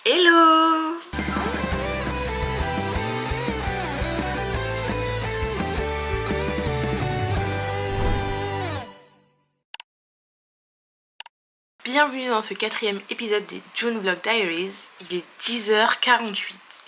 Hello! Bienvenue dans ce 4e épisode des June Vlog Diaries. Il est 10h48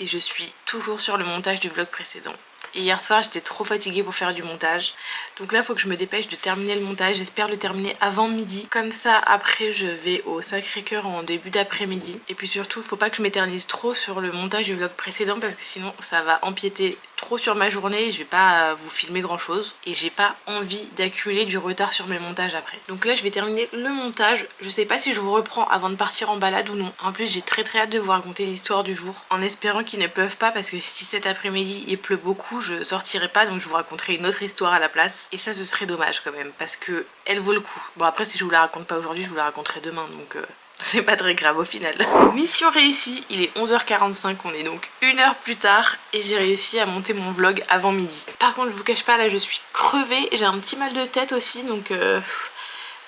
et je suis toujours sur le montage du vlog précédent. Et hier soir j'étais trop fatiguée pour faire du montage. Donc là il faut que je me dépêche de terminer le montage. J'espère le terminer avant midi. Comme ça après je vais au Sacré-Cœur en début d'après-midi. Et puis surtout faut pas que je m'éternise trop sur le montage du vlog précédent, parce que sinon ça va empiéter trop sur ma journée. Je vais pas vous filmer grand chose. Et j'ai pas envie d'accumuler du retard sur mes montages après. Donc là je vais terminer le montage. Je sais pas si je vous reprends avant de partir en balade ou non. En plus j'ai très hâte de vous raconter l'histoire du jour. En espérant qu'il ne pleuve pas, parce que si cet après-midi il pleut beaucoup, je sortirai pas, donc je vous raconterai une autre histoire à la place. Et ça ce serait dommage quand même, parce que elle vaut le coup. Bon après si je vous la raconte pas aujourd'hui, je vous la raconterai demain, donc c'est pas très grave au final. Mission réussie, il est 11h45, on est donc 1 heure plus tard et j'ai réussi à monter mon vlog avant midi. Par contre je vous cache pas, là je suis crevée, j'ai un petit mal de tête aussi, donc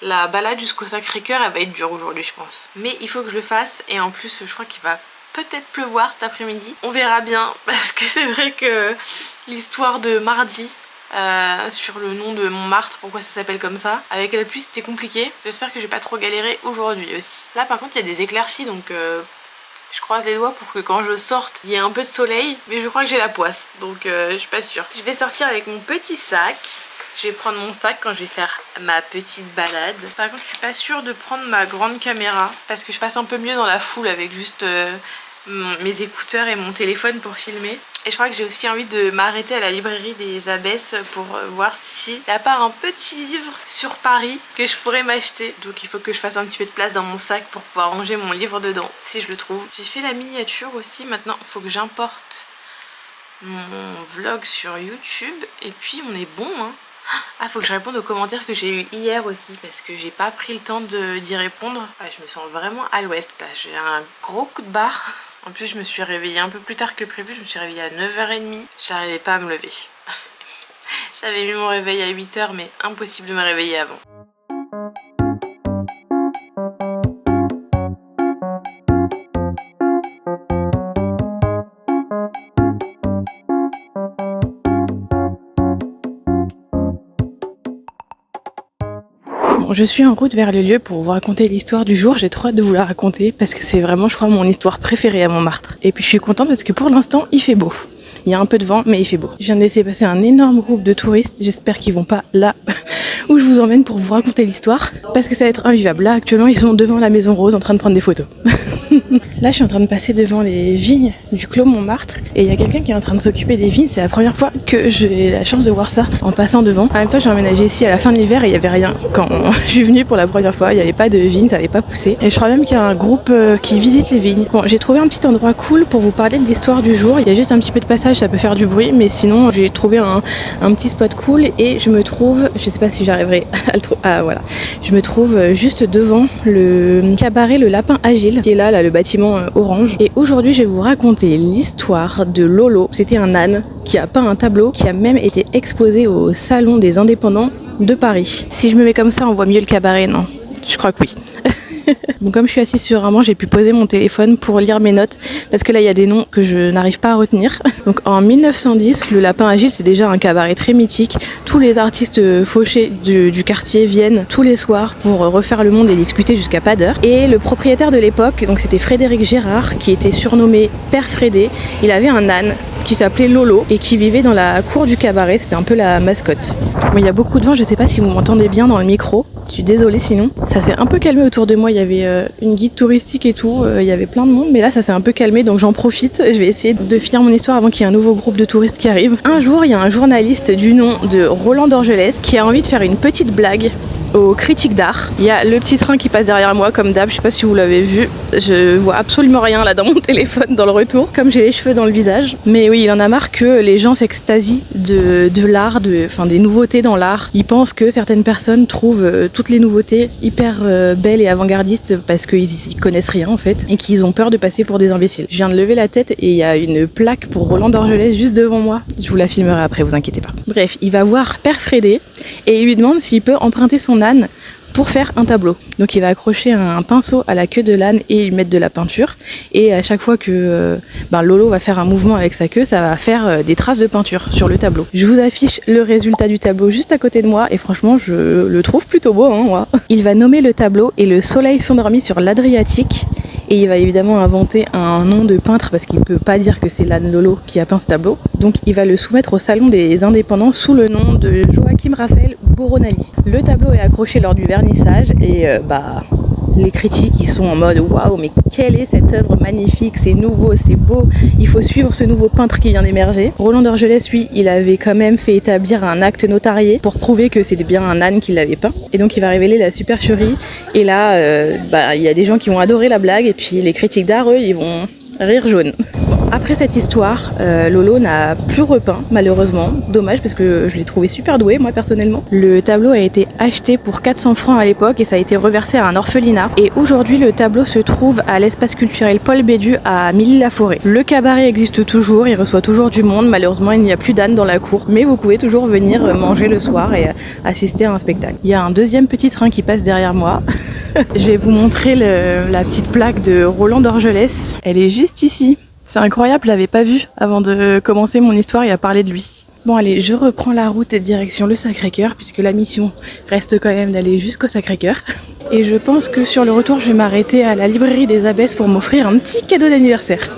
la balade jusqu'au Sacré-Cœur elle va être dure aujourd'hui je pense. Mais il faut que je le fasse, et en plus je crois qu'il va peut-être pleuvoir cet après-midi. On verra bien, parce que c'est vrai que l'histoire de mardi sur le nom de Montmartre, pourquoi ça s'appelle comme ça, avec la pluie c'était compliqué. J'espère que j'ai pas trop galéré aujourd'hui aussi. Là par contre il y a des éclaircies, donc je croise les doigts pour que quand je sorte il y ait un peu de soleil, mais je crois que j'ai la poisse, donc je suis pas sûre. Je vais sortir avec mon petit sac. Je vais prendre mon sac quand je vais faire ma petite balade. Par contre je suis pas sûre de prendre ma grande caméra, parce que je passe un peu mieux dans la foule avec juste mes écouteurs et mon téléphone pour filmer. Et je crois que j'ai aussi envie de m'arrêter à la librairie des Abbesses pour voir s'il n'y a pas un petit livre sur Paris que je pourrais m'acheter. Donc il faut que je fasse un petit peu de place dans mon sac pour pouvoir ranger mon livre dedans, si je le trouve. J'ai fait la miniature aussi. Maintenant il faut que j'importe mon vlog sur YouTube et puis on est bon hein. Ah, faut que je réponde aux commentaires que j'ai eu hier aussi, parce que j'ai pas pris le temps d'y répondre. Ouais, je me sens vraiment à l'ouest là, j'ai un gros coup de barre. En plus je me suis réveillée un peu plus tard que prévu, je me suis réveillée à 9h30. J'arrivais pas à me lever. J'avais mis mon réveil à 8h, mais impossible de me réveiller avant. Je suis en route vers le lieu pour vous raconter l'histoire du jour. J'ai trop hâte de vous la raconter parce que c'est vraiment, je crois, mon histoire préférée à Montmartre. Et puis je suis contente parce que pour l'instant il fait beau. Il y a un peu de vent mais il fait beau. Je viens de laisser passer un énorme groupe de touristes. J'espère qu'ils vont pas là où je vous emmène pour vous raconter l'histoire, parce que ça va être invivable. Là actuellement ils sont devant la Maison Rose en train de prendre des photos. Là je suis en train de passer devant les vignes du Clos Montmartre et il y a quelqu'un qui est en train de s'occuper des vignes. C'est la première fois que j'ai la chance de voir ça en passant devant. En même temps j'ai emménagé ici à la fin de l'hiver et il n'y avait rien quand je suis venue pour la première fois. Il n'y avait pas de vignes, ça n'avait pas poussé. Et je crois même qu'il y a un groupe qui visite les vignes. Bon, j'ai trouvé un petit endroit cool pour vous parler de l'histoire du jour. Il y a juste un petit peu de passage, ça peut faire du bruit, mais sinon j'ai trouvé un petit spot cool et je me trouve, je sais pas si j'arriverai à le trouver. Ah voilà, je me trouve juste devant le cabaret Le Lapin Agile qui est là le bâtiment orange. Et aujourd'hui je vais vous raconter l'histoire de Lolo. C'était un âne qui a peint un tableau qui a même été exposé au Salon des Indépendants de Paris. Si je me mets comme ça on voit mieux le cabaret, non? Je crois que oui. Bon, comme je suis assise sur un banc, j'ai pu poser mon téléphone pour lire mes notes, parce que là il y a des noms que je n'arrive pas à retenir. Donc en 1910, le Lapin Agile c'est déjà un cabaret très mythique. Tous les artistes fauchés du quartier viennent tous les soirs pour refaire le monde et discuter jusqu'à pas d'heure. Et le propriétaire de l'époque, donc c'était Frédéric Gérard, qui était surnommé Père Frédé, il avait un âne qui s'appelait Lolo et qui vivait dans la cour du cabaret, c'était un peu la mascotte. Bon, il y a beaucoup de vent, je sais pas si vous m'entendez bien dans le micro. Je suis désolée sinon. Ça s'est un peu calmé autour de moi, il y avait une guide touristique et tout, il y avait plein de monde, mais là ça s'est un peu calmé donc j'en profite. Je vais essayer de finir mon histoire avant qu'il y ait un nouveau groupe de touristes qui arrive. Un jour, il y a un journaliste du nom de Roland d'Orgelès qui a envie de faire une petite blague aux critiques d'art. Il y a le petit train qui passe derrière moi comme d'hab, je sais pas si vous l'avez vu. Je vois absolument rien là dans mon téléphone dans le retour, comme j'ai les cheveux dans le visage. Mais oui, il en a marre que les gens s'extasient de l'art, des nouveautés dans l'art. Ils pensent que certaines personnes trouvent toutes les nouveautés hyper belles et avant-gardistes parce qu'ils y connaissent rien en fait et qu'ils ont peur de passer pour des imbéciles. Je viens de lever la tête et il y a une plaque pour Roland d'Orgelès juste devant moi. Je vous la filmerai après, vous inquiétez pas. Bref, il va voir Père Frédé et il lui demande s'il peut emprunter son âne pour faire un tableau. Donc il va accrocher un pinceau à la queue de l'âne et y mettre de la peinture. Et à chaque fois que Lolo va faire un mouvement avec sa queue, ça va faire des traces de peinture sur le tableau. Je vous affiche le résultat du tableau juste à côté de moi et franchement je le trouve plutôt beau, hein, moi. Il va nommer le tableau et le soleil s'endormit sur l'Adriatique. Et il va évidemment inventer un nom de peintre parce qu'il ne peut pas dire que c'est l'âne Lolo qui a peint ce tableau. Donc il va le soumettre au Salon des Indépendants sous le nom de Joachim Raphaël Boronali. Le tableau est accroché lors du vernissage et les critiques ils sont en mode waouh, mais quelle est cette œuvre magnifique, c'est nouveau, c'est beau, il faut suivre ce nouveau peintre qui vient d'émerger. Roland d'Orgelès, lui, il avait quand même fait établir un acte notarié pour prouver que c'était bien un âne qui l'avait peint. Et donc il va révéler la supercherie. Et là, il y a des gens qui vont adorer la blague et puis les critiques d'art, eux, ils vont rire jaune. Après cette histoire, Lolo n'a plus repeint, malheureusement. Dommage parce que je l'ai trouvé super doué, moi personnellement. Le tableau a été acheté pour 400 francs à l'époque et ça a été reversé à un orphelinat. Et aujourd'hui, le tableau se trouve à l'espace culturel Paul Bédu à Milly-la-Forêt. Le cabaret existe toujours, il reçoit toujours du monde. Malheureusement, il n'y a plus d'âne dans la cour, mais vous pouvez toujours venir manger le soir et assister à un spectacle. Il y a un deuxième petit train qui passe derrière moi. Je vais vous montrer la petite plaque de Roland d'Orgelès. Elle est juste ici. C'est incroyable, je l'avais pas vu avant de commencer mon histoire et à parler de lui. Bon allez, je reprends la route direction le Sacré-Cœur puisque la mission reste quand même d'aller jusqu'au Sacré-Cœur. Et je pense que sur le retour, je vais m'arrêter à la librairie des Abbesses pour m'offrir un petit cadeau d'anniversaire.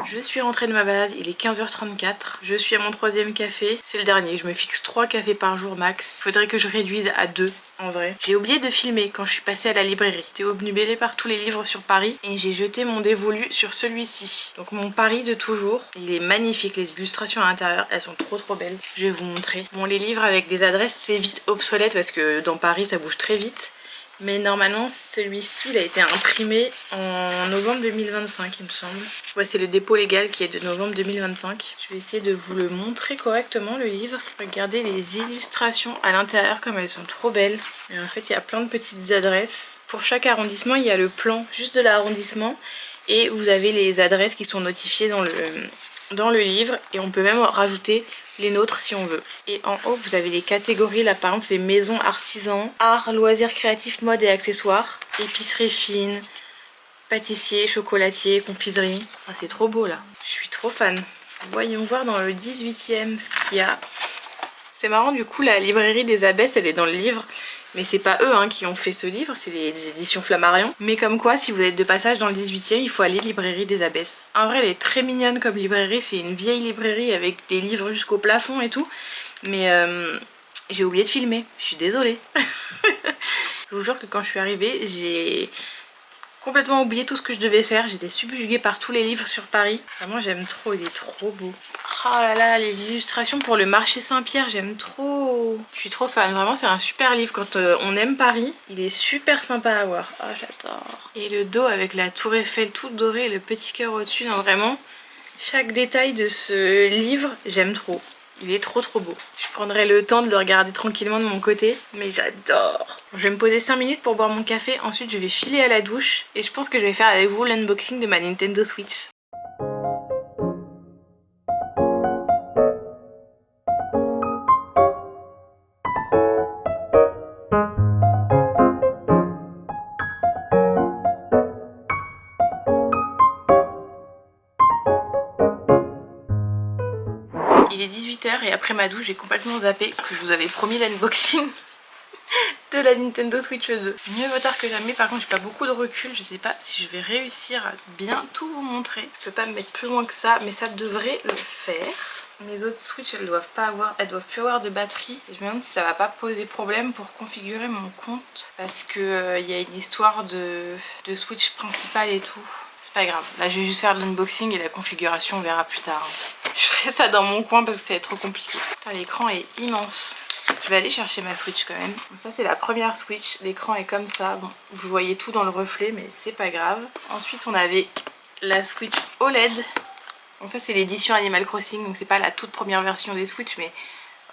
Je suis rentrée de ma balade, il est 15h34, je suis à mon 3e café, c'est le dernier, je me fixe 3 cafés par jour max, il faudrait que je réduise à 2 en vrai. J'ai oublié de filmer quand je suis passée à la librairie, j'étais obnubilée par tous les livres sur Paris et j'ai jeté mon dévolu sur celui-ci. Donc mon Paris de toujours, il est magnifique, les illustrations à l'intérieur, elles sont trop belles, je vais vous montrer. Bon, les livres avec des adresses c'est vite obsolète parce que dans Paris ça bouge très vite. Mais normalement celui-ci il a été imprimé en novembre 2025 il me semble. Ouais, c'est le dépôt légal qui est de novembre 2025. Je vais essayer de vous le montrer correctement le livre. Regardez les illustrations à l'intérieur comme elles sont trop belles. Et en fait il y a plein de petites adresses. Pour chaque arrondissement il y a le plan juste de l'arrondissement. Et vous avez les adresses qui sont notifiées dans le livre. Et on peut même rajouter les nôtres si on veut. Et en haut vous avez les catégories, là par exemple c'est maison, artisan, art, loisirs créatifs, mode et accessoires, épicerie fine, pâtissier, chocolatier, confiserie. Ah, c'est trop beau là, je suis trop fan. Voyons voir dans le 18e ce qu'il y a. C'est marrant, du coup la librairie des Abbesses elle est dans le livre. Mais c'est pas eux qui ont fait ce livre, c'est les éditions Flammarion. Mais comme quoi, si vous êtes de passage dans le 18e, il faut aller librairie des Abbesses. En vrai, elle est très mignonne comme librairie, c'est une vieille librairie avec des livres jusqu'au plafond et tout. Mais j'ai oublié de filmer, je suis désolée. Je vous jure que quand je suis arrivée, j'ai complètement oublié tout ce que je devais faire. J'étais subjuguée par tous les livres sur Paris. Vraiment, j'aime trop, il est trop beau. Oh là là, les illustrations pour le marché Saint-Pierre, j'aime trop. Je suis trop fan, vraiment c'est un super livre quand on aime Paris. Il est super sympa à voir, oh j'adore. Et le dos avec la tour Eiffel toute dorée et le petit cœur au-dessus, non vraiment, chaque détail de ce livre, j'aime trop. Il est trop beau. Je prendrai le temps de le regarder tranquillement de mon côté, mais j'adore. Je vais me poser 5 minutes pour boire mon café, ensuite je vais filer à la douche et je pense que je vais faire avec vous l'unboxing de ma Nintendo Switch. Il est 18h et après ma douche j'ai complètement zappé que je vous avais promis l'unboxing de la Nintendo Switch 2. Mieux vaut tard que jamais, par contre j'ai pas beaucoup de recul, je sais pas si je vais réussir à bien tout vous montrer. Je peux pas me mettre plus loin que ça, mais ça devrait le faire. Les autres Switch elles doivent plus avoir de batterie. Et je me demande si ça va pas poser problème pour configurer mon compte. Parce que y a une histoire de Switch principale et tout. C'est pas grave, là je vais juste faire l'unboxing et la configuration on verra plus tard. Je ferai ça dans mon coin parce que ça va être trop compliqué. L'écran est immense. Je vais aller chercher ma Switch quand même. Donc ça c'est la première Switch, l'écran est comme ça. Bon, vous voyez tout dans le reflet mais c'est pas grave. Ensuite on avait la Switch OLED. Donc ça c'est l'édition Animal Crossing, donc c'est pas la toute première version des Switch mais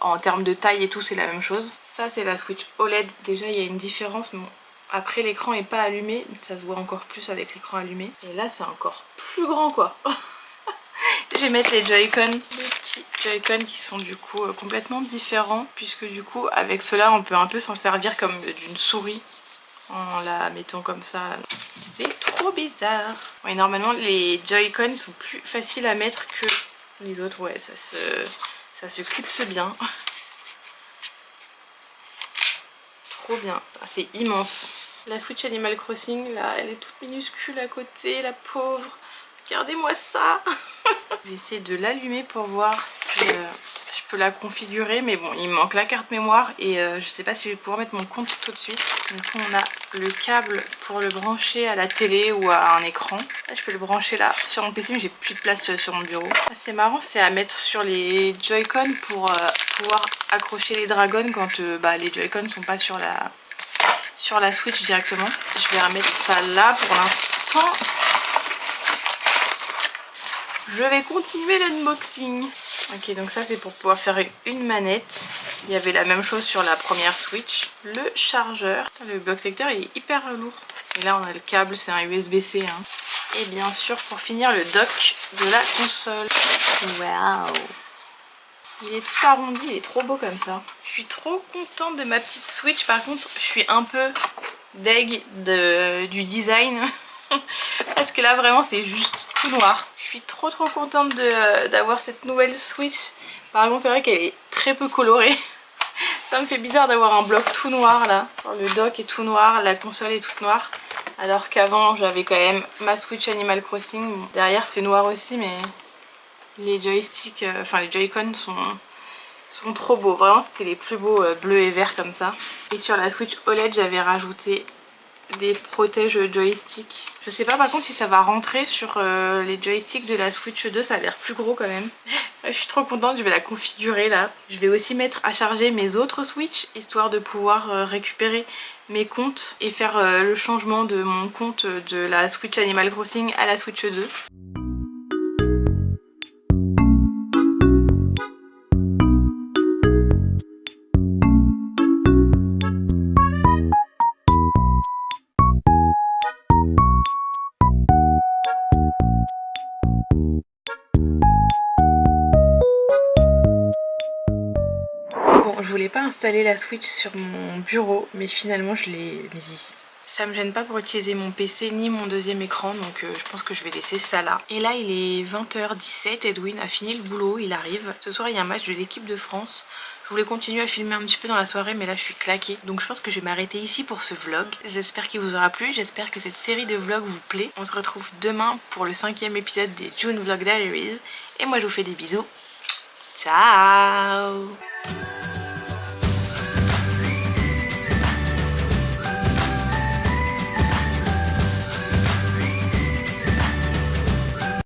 en termes de taille et tout c'est la même chose. Ça c'est la Switch OLED, déjà il y a une différence mais bon, après l'écran est pas allumé, ça se voit encore plus avec l'écran allumé. Et là c'est encore plus grand quoi. Je vais mettre les Joy-Con, les petits Joy-Con qui sont du coup complètement différents, puisque du coup avec cela on peut un peu s'en servir comme d'une souris en la mettant comme ça. C'est trop bizarre. Ouais, normalement les Joy-Con sont plus faciles à mettre que les autres. Ouais, ça se clipse bien. Trop bien. C'est immense. La Switch Animal Crossing là, elle est toute minuscule à côté, la pauvre. Regardez-moi ça. Je vais essayer de l'allumer pour voir si je peux la configurer, mais bon il me manque la carte mémoire et je sais pas si je vais pouvoir mettre mon compte tout de suite. Du coup on a le câble pour le brancher à la télé ou à un écran. Là, je peux le brancher là sur mon PC mais j'ai plus de place sur mon bureau. C'est marrant, c'est à mettre sur les Joy-Con pour pouvoir accrocher les dragons quand les Joy-Con sont pas sur la Switch directement. Je vais remettre ça là pour l'instant. Je vais continuer l'unboxing. Ok, donc ça c'est pour pouvoir faire une manette. Il y avait la même chose sur la première Switch. Le chargeur. Le box secteur il est hyper lourd. Et là on a le câble, c'est un USB-C. Hein. Et bien sûr pour finir le dock de la console. Waouh! Il est tout arrondi, il est trop beau comme ça. Je suis trop contente de ma petite Switch. Par contre je suis un peu deg du design. Parce que là vraiment c'est juste tout noir. Je suis trop contente d'avoir cette nouvelle Switch. Par contre c'est vrai qu'elle est très peu colorée. Ça me fait bizarre d'avoir un bloc tout noir là. Le dock est tout noir, la console est toute noire. Alors qu'avant j'avais quand même ma Switch Animal Crossing. Bon, derrière c'est noir aussi mais les joysticks, les Joy-Con sont trop beaux. Vraiment c'était les plus beaux bleus et verts comme ça. Et sur la Switch OLED j'avais rajouté des protèges joystick. Je sais pas par contre si ça va rentrer sur les joysticks de la Switch 2, ça a l'air plus gros quand même. Je suis trop contente, je vais la configurer là. Je vais aussi mettre à charger mes autres Switch, histoire de pouvoir récupérer mes comptes et faire le changement de mon compte de la Switch Animal Crossing à la Switch 2. Je voulais pas installer la Switch sur mon bureau mais finalement je l'ai mise ici. Ça me gêne pas pour utiliser mon PC ni mon deuxième écran donc je pense que je vais laisser ça là. Et là il est 20h17, Edwin a fini le boulot, il arrive. Ce soir il y a un match de l'équipe de France. Je voulais continuer à filmer un petit peu dans la soirée mais là je suis claquée. Donc je pense que je vais m'arrêter ici pour ce vlog. J'espère qu'il vous aura plu, j'espère que cette série de vlogs vous plaît. On se retrouve demain pour le 5e épisode des June Vlog Diaries. Et moi je vous fais des bisous. Ciao!